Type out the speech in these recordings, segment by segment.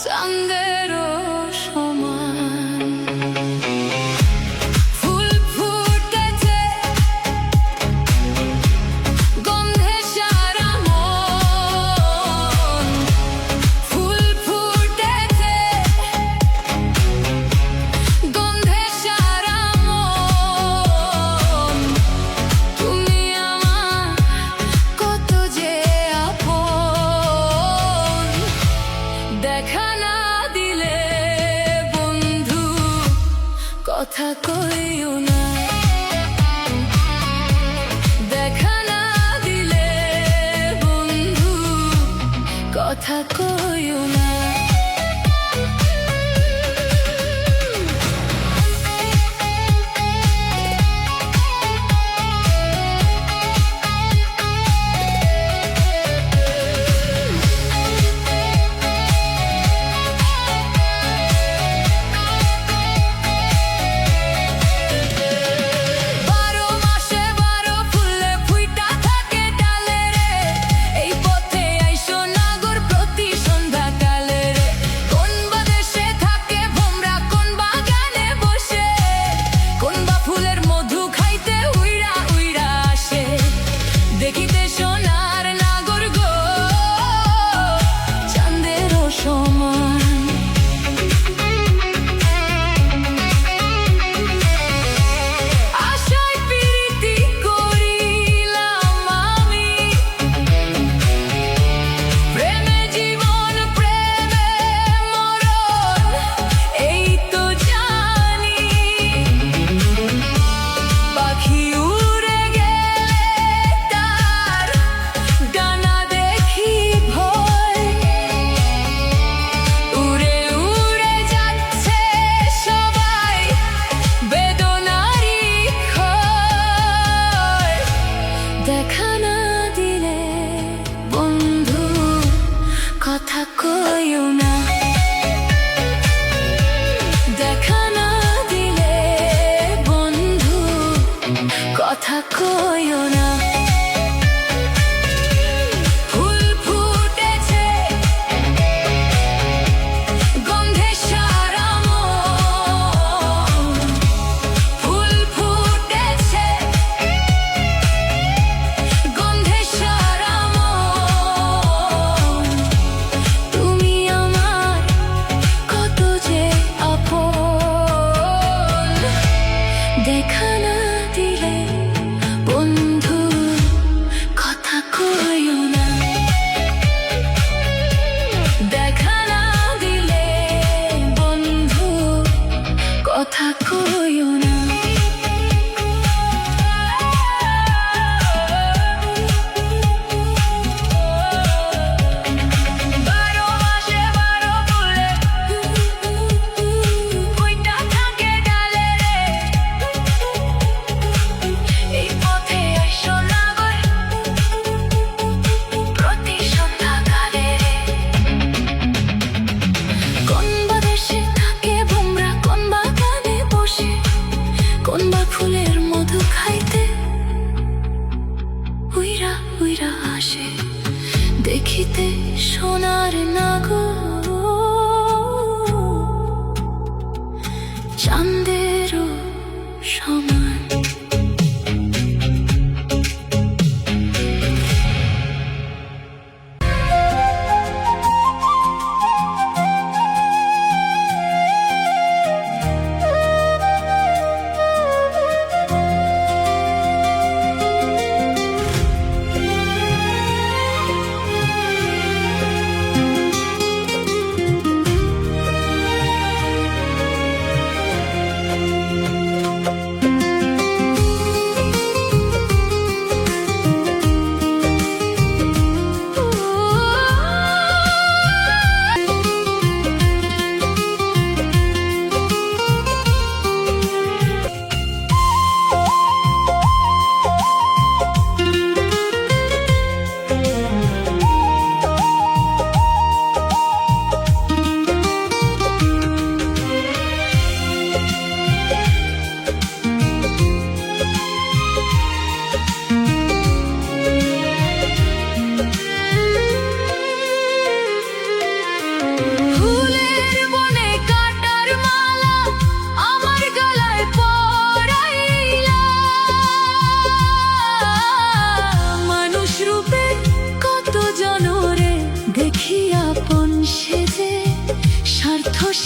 চাঁদেরও সমান। কথা কইও না, দেখা না দিলে বন্ধু, কথা কইও না। দেখা না দিলে বন্ধু, কথা কইও না, দেখা না দিলে বন্ধু, কথা কইও না। দেখা না দিলে বন্ধু, কথা কইও না, দেখা না দিলে বন্ধু, কথা কইও না। ফুলের মধু খাইতে উইরা উইরা আসে, দেখিতে সোনার নাগর, চাঁদেরও সমান।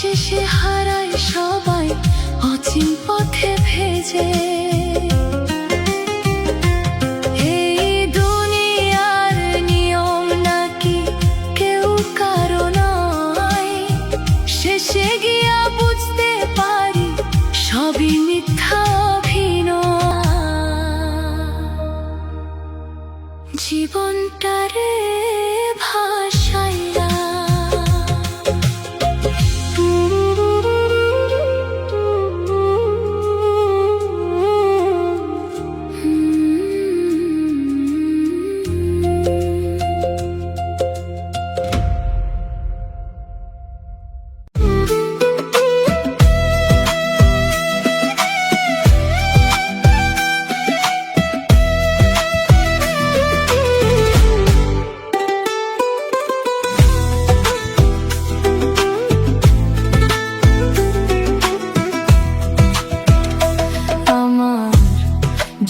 শেষে হারায় সবাই অচিন পথে ভেজে। এই দুনিয়ার নিয়ম নাকি কেউ কারো নয়, শেষে গিয়া বুঝতে পারি সবই মিথ্যা অভিনয়। জীবনটারে ভাসাইয়া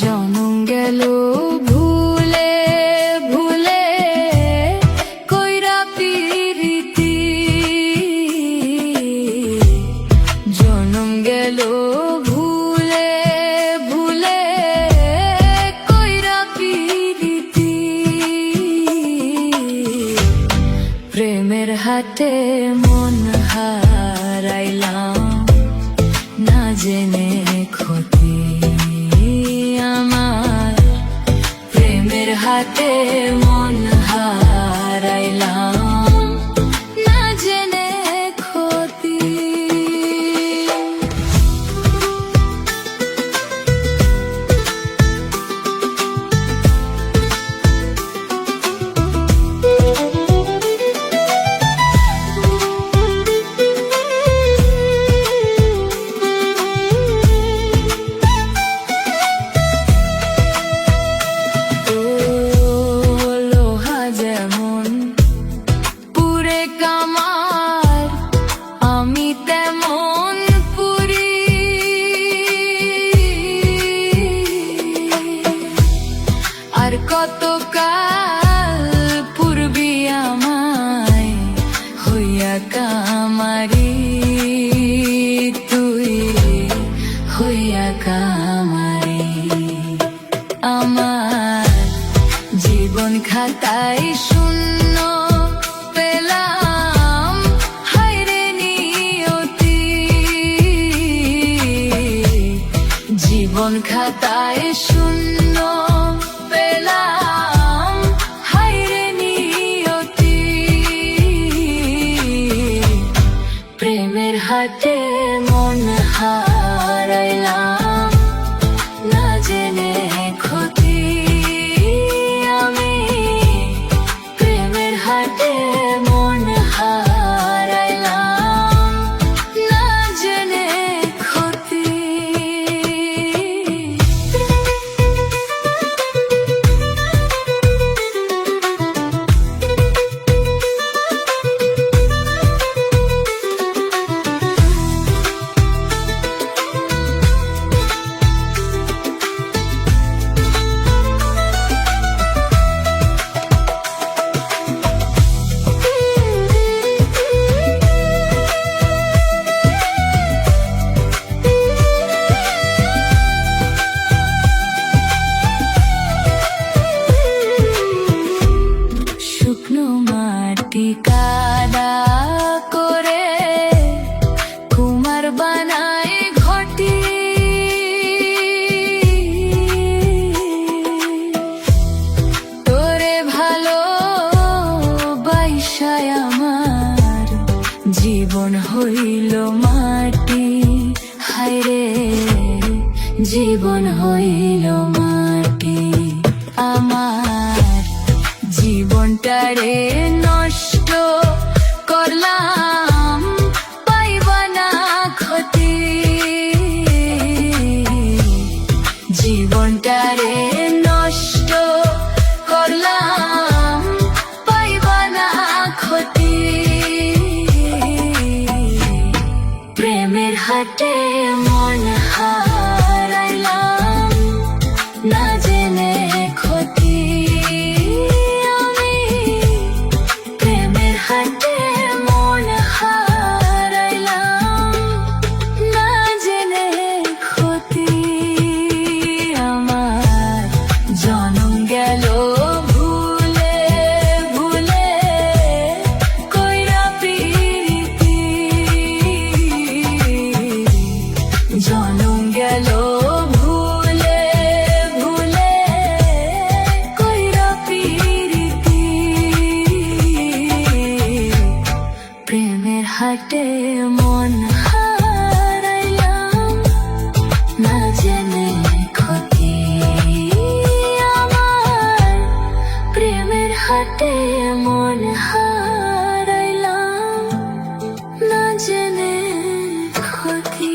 জনম গেল ভুলে ভুলে কইরা পিরিতি, জনম গেল ভুলে ভুলে কইরা পিরিতি। প্রেমের হাতে মন হারাইলাম না জেনে ক্ষতি আমার, প্রেমের হাতে মন হারাইলাম না জেনে ক্ষতি। আর কতকাল পূর্বি আমায় হইয়া কামারি, তুই হইয়া কামারি। আমার জীবন খাতায় শূন্য পেলাম হায়রে নিয়তি, জীবন খাতায় শূন্য পেলাম হায়রে নিয়তি। প্রেমের হাতে মন হারাইলাম না জেনে ক্ষতি আমি, প্রেমের হাতে মন হারাইলাম না জেনে ক্ষতি। শুকনো মাটি কাদা করে কুমার বানায় ঘটি, তোরে ভালো বাইসায় আমার জীবন হইল মাটি, হায়রে জীবন হইল মাটি। আমার জীবনটারে নষ্ট করলাম পাইবা না ক্ষতি, জীবনটারে নষ্ট করলাম পাইবা না ক্ষতি। প্রেমের হাতে মন হারাইলাম না জেনে ক্ষতি আমি, প্রেমের হাতে মন হারাইলাম। প্রেমের হাটে মন হারাইলাম না জেনে ক্ষতি আমার প্রেমের হাটে মন হারাইলাম না জেনে ক্ষতি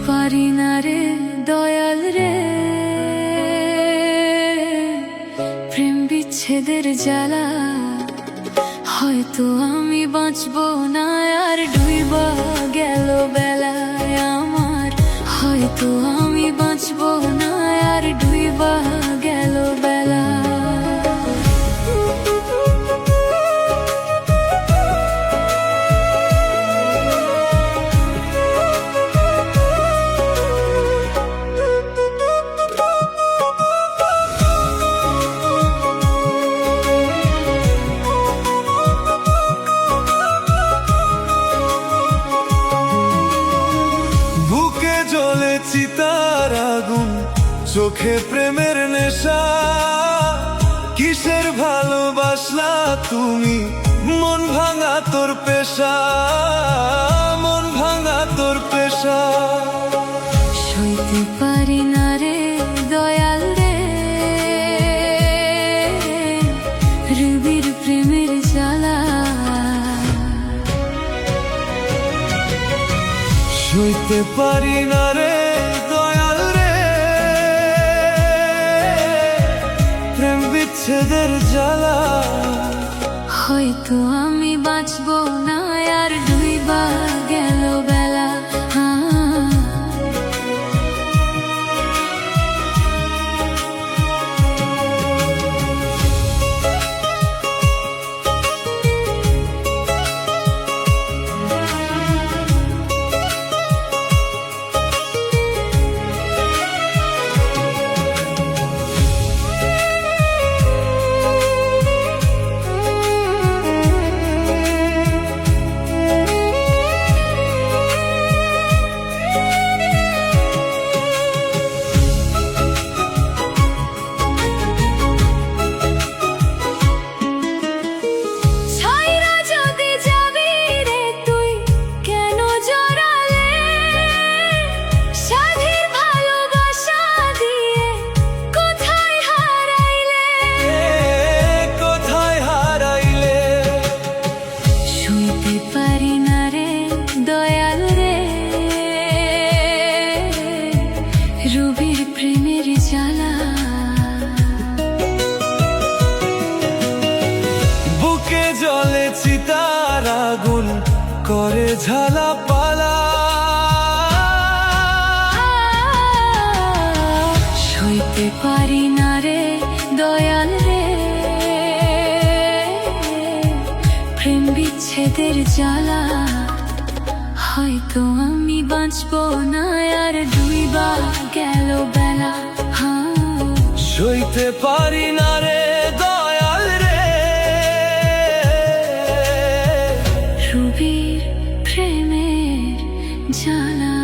পারি না রে দয়াল রে, প্রেম বিচ্ছেদের জ্বালা হয়তো আমি বাঁচবো না আর ডুইবা গেল বেলায় আমার, হয়তো আমি বাঁচবো না আর ডুইবা গেল বেলা। বুকে জ্বলে চিতার আগুন, চোখে প্রেমের নেশা, কিসের ভালোবাসলা তুমি, মন ভাঙা তোর পেশা, মন ভাঙা তোর পেশা। সইতে পারি না রে দয়াল রে, রুবির প্রেমের জ্বালা। সইতে পারি না রে দয়াল রে, প্রেম বিচ্ছেদের জ্বালা। হয়তো আমি বাঁচবো না আর ডুইবা গেল বেলা। রুবির প্রেমের জ্বালা, বুকে জ্বলে চিতার আগুন, করে ঝালা পালা। সইতে পারি না রে দয়াল রে, প্রেম বিচ্ছেদের জ্বালা। হয়তো আমি বাঁচবো না আর ডুইবা গেল বেলা। সইতে পারি না রে দয়াল রে, রুবির প্রেমের জ্বালা।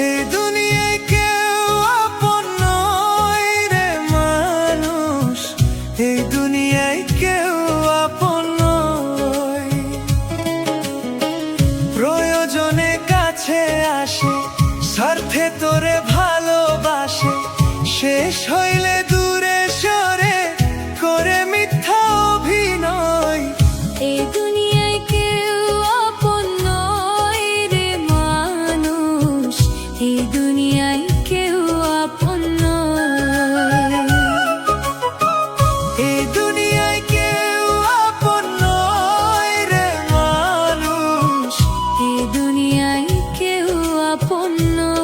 এই দুনিয়ায় কেউ আপন নয় রে মানুষ, এই দুনিয়ায় কেউ আপন নয়। প্রয়োজনে কাছে আসে, স্বার্থে তোরে ভালোবাসে, শেষ হইলে দূরে সরে করে মিথ্যা অভিনয়। এই দুনিয়ায় কেউ আপন নয় রে মানুষ, এই দুনিয়ায় কেউ আপন নয়। এই দুনিয়ায় কেউ আপন নয় রে মানুষ, এই দুনিয়ায় কেউ আপন নয়।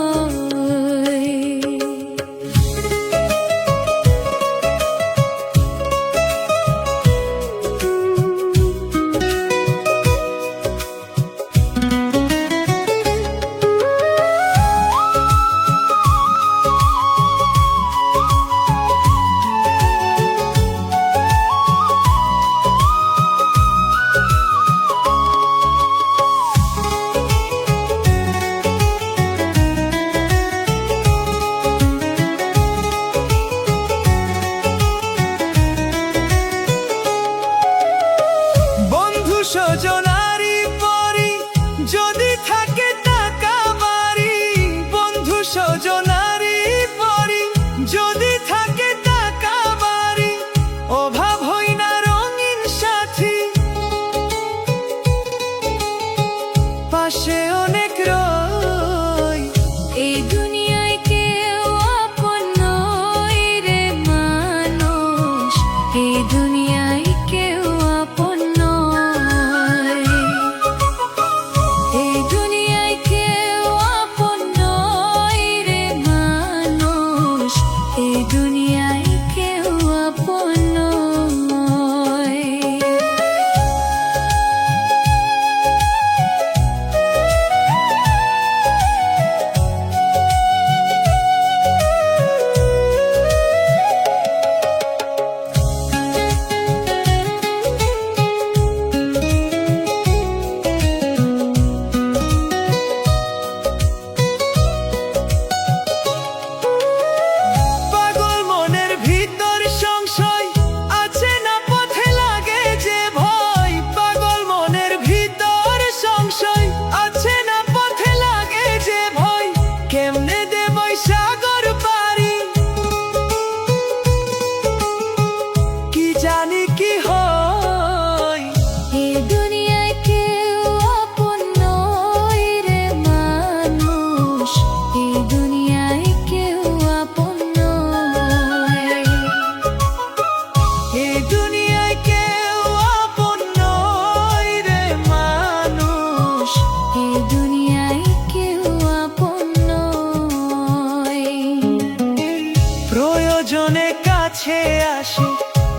আসি,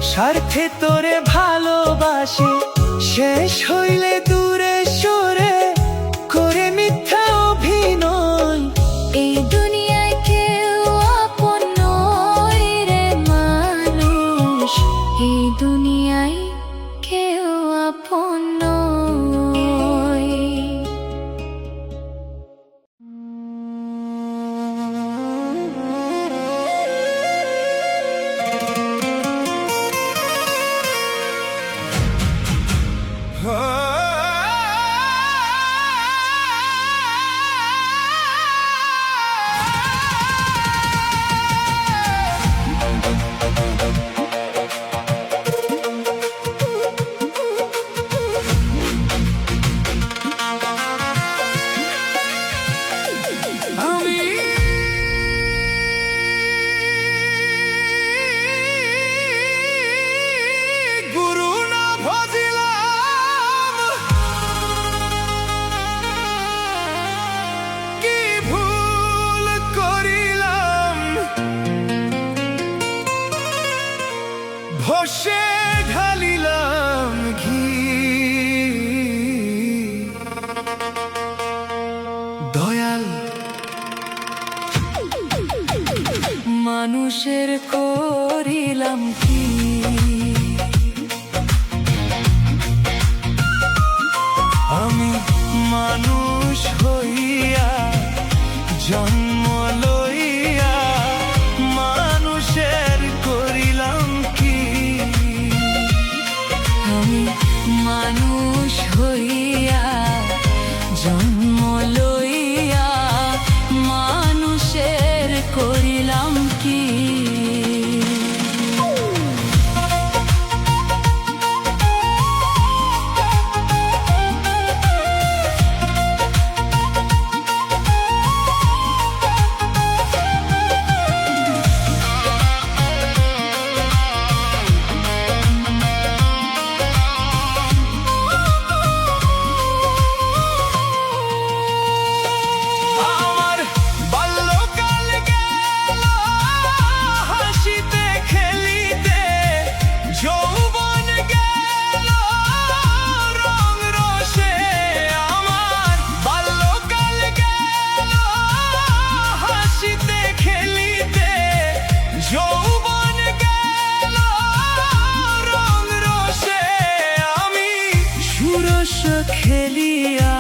স্বার্থে তোরে ভালোবাসি, শেষ হইলে দূরে সরে করে মিথ্যা অভিনয়। এই দুনিয়ায় কেউ আপন নয় রে মানুষ, এই দুনিয়ায় কেউ আপন নয়। আমি গুরু না ভজিলাম, কি ভুল করিলাম, ভসে ঢালিলাম ঘি। দয়াল মানুষের করিলাম কি, আমি মানুষ হইয়া জন্ম লইয়া মানুষের করিলাম কি। আমি মানুষ হইয়া জন্ম লইয়া মানুষের করিলাম কি। আমার বাল্যকাল গেল হাসিতে খেলিতে, যৌবন গেল রং রসে। আমার বাল্যকাল গেল হাসিতে খেলিতে, যৌবন গেল রং রসে। আমি সুরস খেলিয়া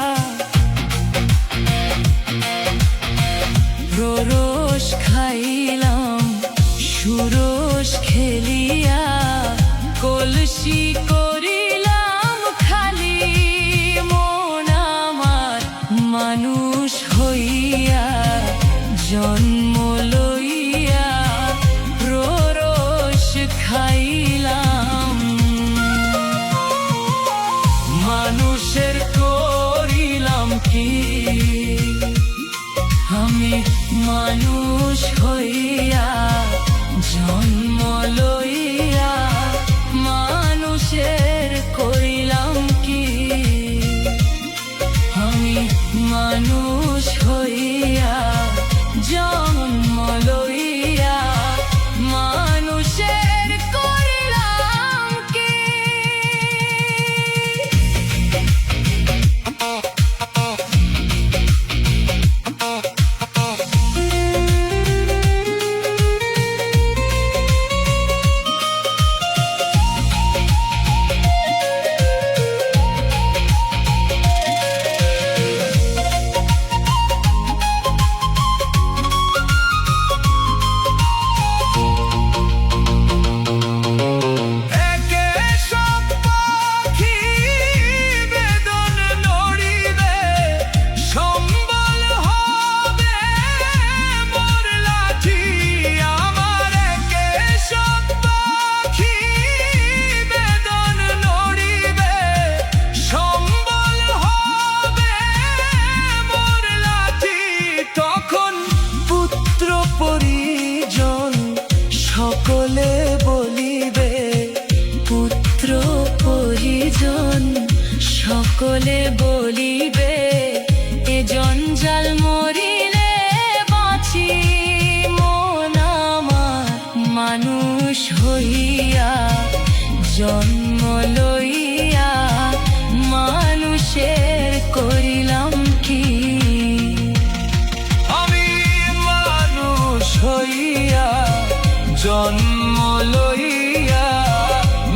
রোরস খাইলাম, সুরস খেলিয়া কলসি করিলাম খালি। মন আমার মানুষ হইয়া জন্ম লইয়া রোরস খাইলাম। মানুষের করিলাম কি, আমি মানুষ হইয়া জন্ম লইয়া মানুষের করিলাম কি। আমি মানুষ হইয়া জন্ম লইয়া মানুষের করিলাম কি। একে সব পাখি বেদন নড়িবে, সম্বল হবে মোর লাঠি। আমার একে সব পাখি বেদন নড়িবে, সম্বল হবে মোর লাঠি। তখন পুত্র পরিজন সকলে বলিবে, পুত্র পরিজন সকলে বলিবে, এ জঞ্জাল মরিলে বাঁচি। মন আমার মানুষ মানুষ হইয়া জন্ম লইয়া মানুষের করিলাম কি? আমি মানুষ হইয়া জন্ম লইয়া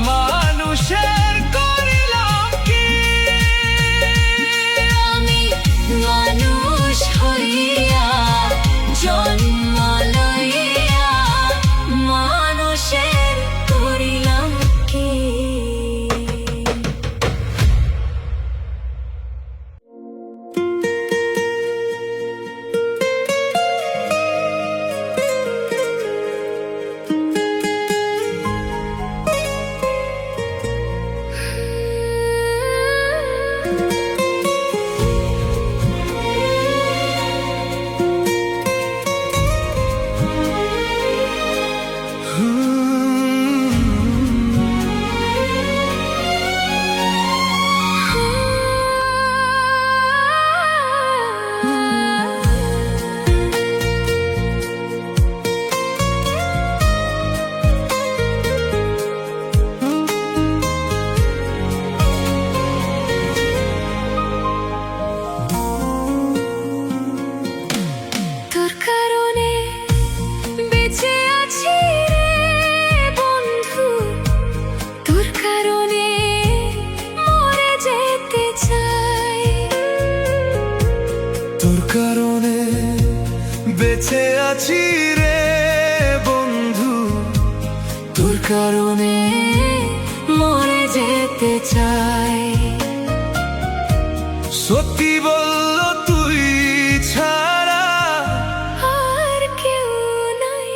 মানুষের করিলাম কি? আমি মানুষ হইয়া জন্ম লইয়া মানুষের করিলাম কি? তোর কারণে বেঁচে আছি রে বন্ধু, তোর কারণে মরে যেতে চাই। তোর কারণে বেঁচে আছি রে বন্ধু, তোর কারণে মরে যেতে চাই। সত্যি বলল তুই ছাড়া আর কেউ নাই।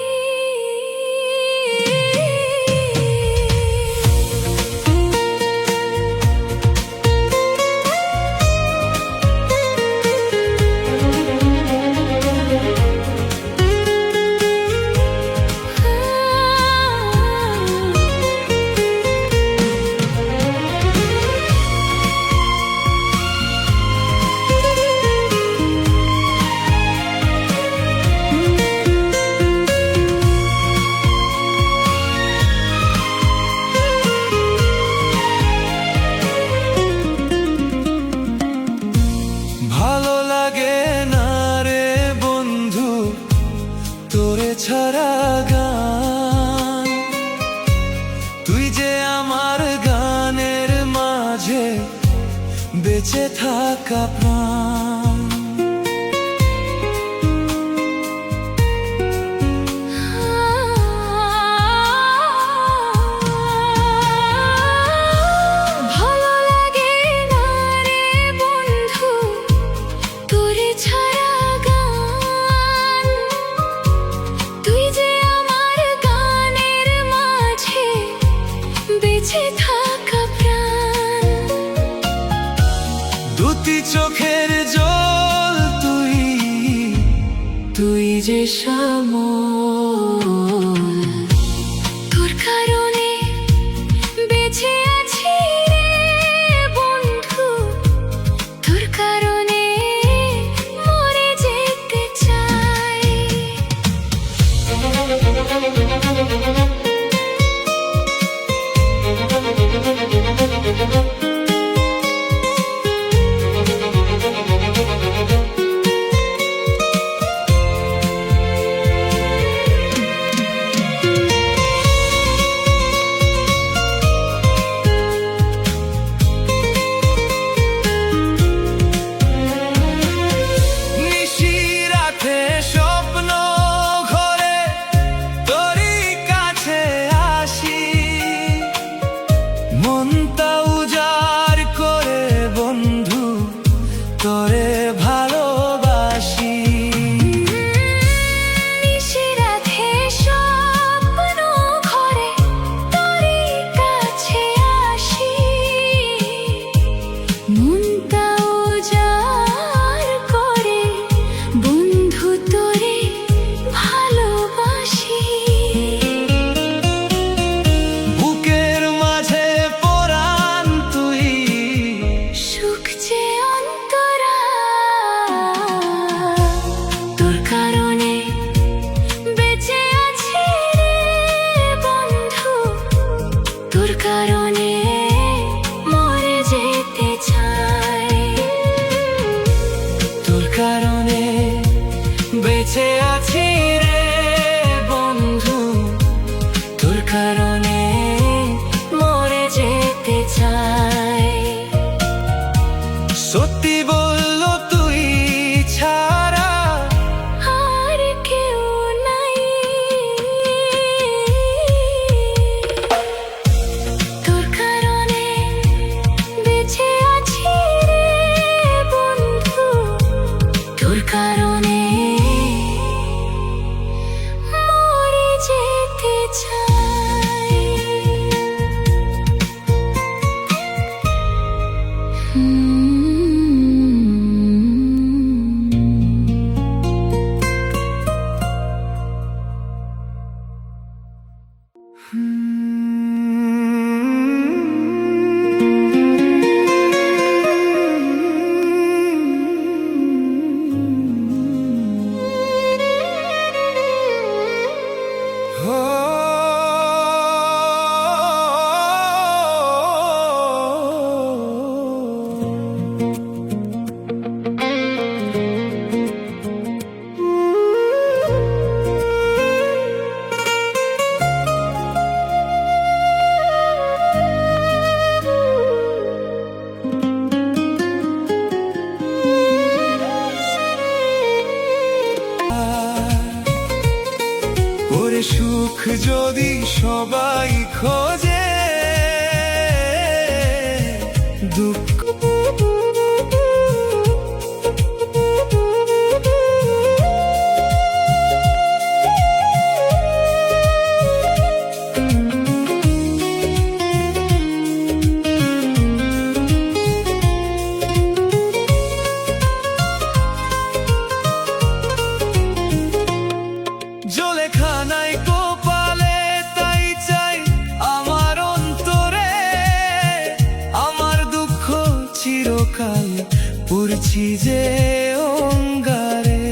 ভালো লাগে না রে বন্ধু তোরে ছাড়া গান, তুই যে আমার গানের মাঝে বেঁচে থাকা প্রাণ। ভালো লাগে না রে বন্ধু তোরে ছাড়া গান, তুই যে আমার গানের মাঝে বেঁচে থাকা প্রাণ। দুটি চোখের জল তুই, তুই যে শ্যামল, তোর কারণে বেঁচে আছি রে বন্ধু, তোর কারণে মরে যেতে চাই। কারণে মরে যেতে চাই, তোর কারণে বেঁচে আছি রে বন্ধু, তোর কারণে মরে যেতে চাই। সত্যি বললো তুই ছাড়া আর কেউ নাই, তোর কারণে বেঁচে আছি রে বন্ধু, তোর কারণে মরে যেতে চাই। ওরে সুখ যদি সবাই খোঁজে, দুঃখ জলেখানায় কোপালে তাই চাই আমার অন্তরে, আমার দুঃখ চিরকাল পুরছি যে অঙ্গারে।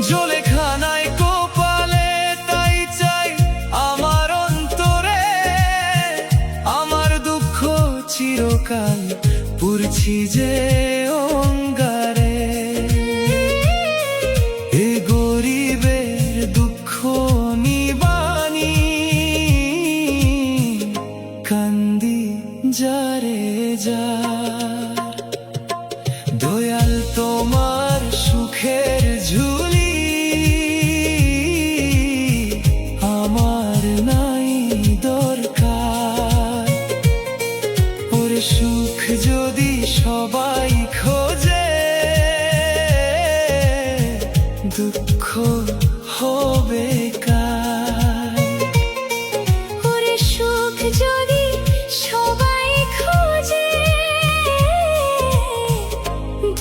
জলেখানায় কোপালে তাই চাই আমার অন্তরে, আমার দুঃখ চিরকাল পুরছি যে অঙ্গারে। এ গরিবের দুঃখ নিবানি কান্দি যারে যার, দয়াল তোমার সুখের ঝুলি আমার নাই দরকার। ওরে সুখ যদি সবাই খোঁজে, দুঃখ হবে কার। ওরে সুখ যদি সবাই খোঁজে,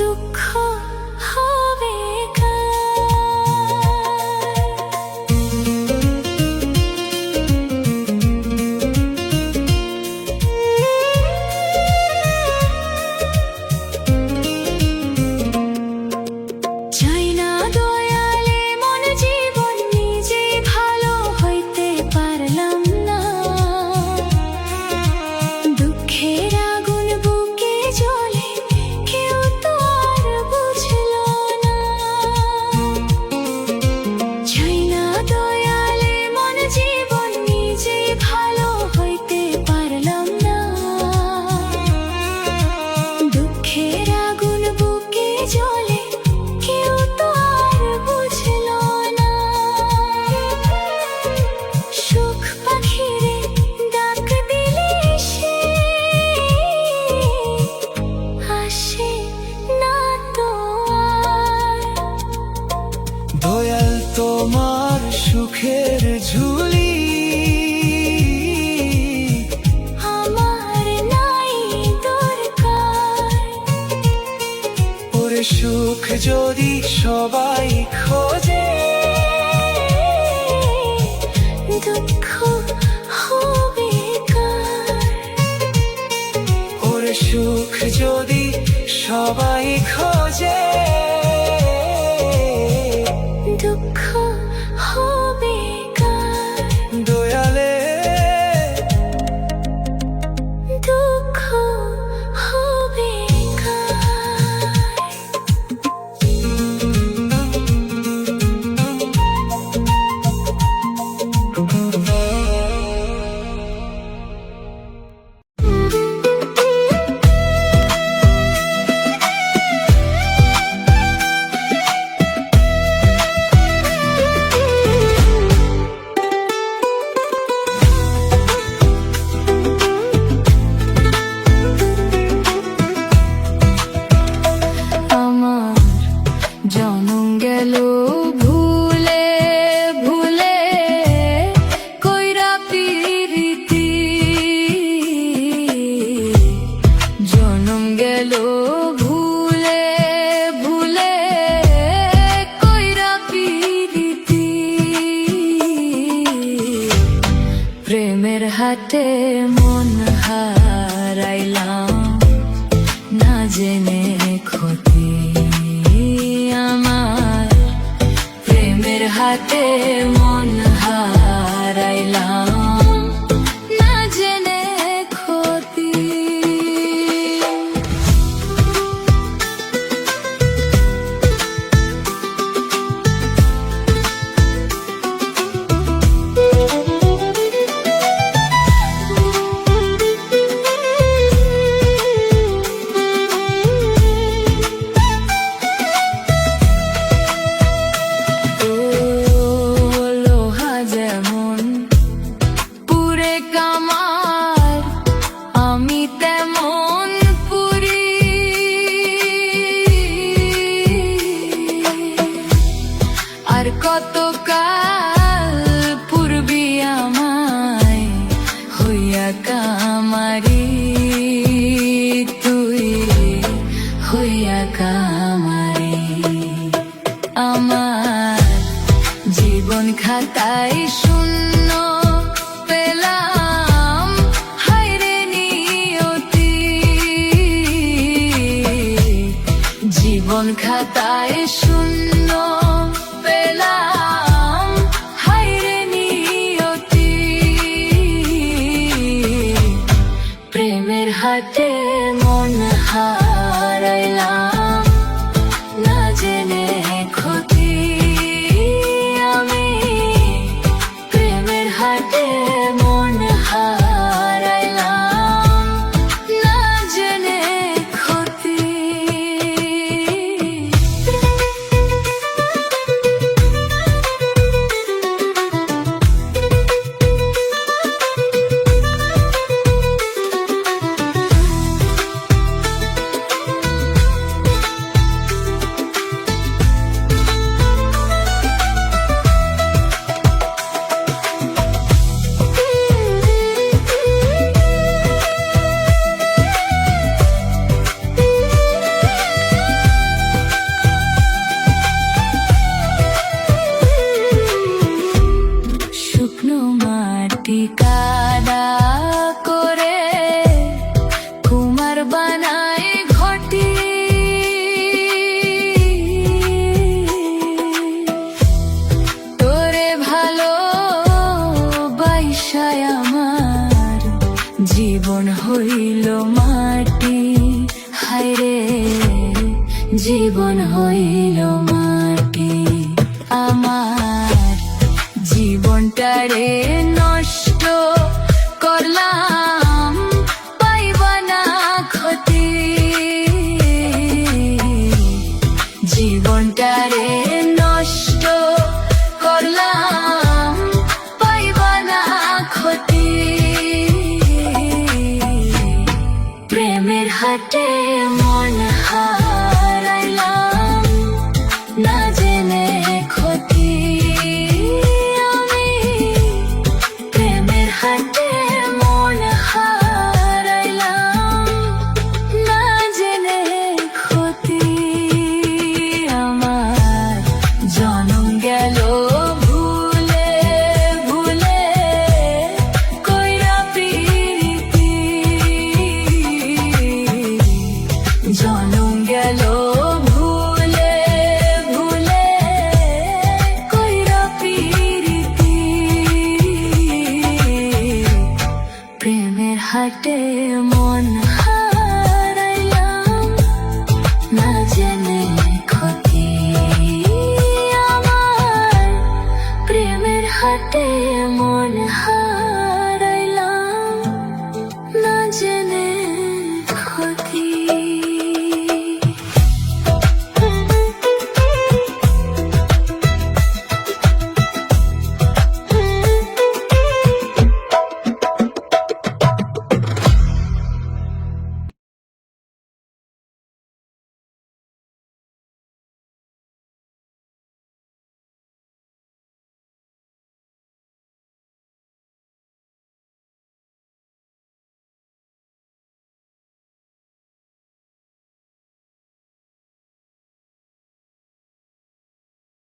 দুঃখ হবে চাই না দয়ালে মন জীবন নিজে ভালো হইতে পারলাম না, দুঃখের আগুন বুকে জ্বলে কেউ তো আর বুঝলো না। চাই না দয়ালে মন জীবন নিজে ভালো হইতে পারলাম না, দুঃখের আগুন বুকে জ্বলে কেউ তো আর বুঝলো না। সুখ পাখিরে ডাক দিলে সে আসে না তো আর, দয়াল তোমার সুখের ঝুলি আমার নাই দরকার। ওরে সুখ যদি সবাই খোঁজে, দুঃখ হবে কার। ওরে সুখ যদি সবাই খোঁজে, দুঃখ হবে হাটে মন হারাইলাম না জেনে ক্ষতি আমার প্রেমের হাটে মন হারাইলাম না জেনে ক্ষতি আর কতকাল পূর্বী আমায় হইয়া কামারি তুই হইয়া কামারি আমার জীবন খাতায় শূন্য পেলাম হায়রে নিয়তি জীবন খাতায় শূন্য পেলাম হায়রে নিয়তি প্রেমের হাটে মন হারাইলাম না জেনে ক্ষতি আমি প্রেমের হাটে মন হারাইলাম না জেনে ক্ষতি কাদা করে কুমার বানায় ঘটি তোরে ভালো বাইসায় আমার জীবন হইল মাটি হায়রে জীবন হইল মাটি আমার জীবনটারে নষ্ট করলাম পাইবা না ক্ষতি জীবনটারে নষ্ট করলাম পাইবা না ক্ষতি প্রেমের হাটে মন হারাইলাম না জেনে ক্ষতি হাটে মন হারাইলাম না জেনে ক্ষতি আমার জনম গেল ভুলে ভুলে কইরা প্রীতি জনম গেল ভুলে ভুলে কইরা প্রীতি প্রেমের হাটে মন হারাইলাম না জেনে ক্ষতি আমার প্রেমের হাটে মন হারাইলাম।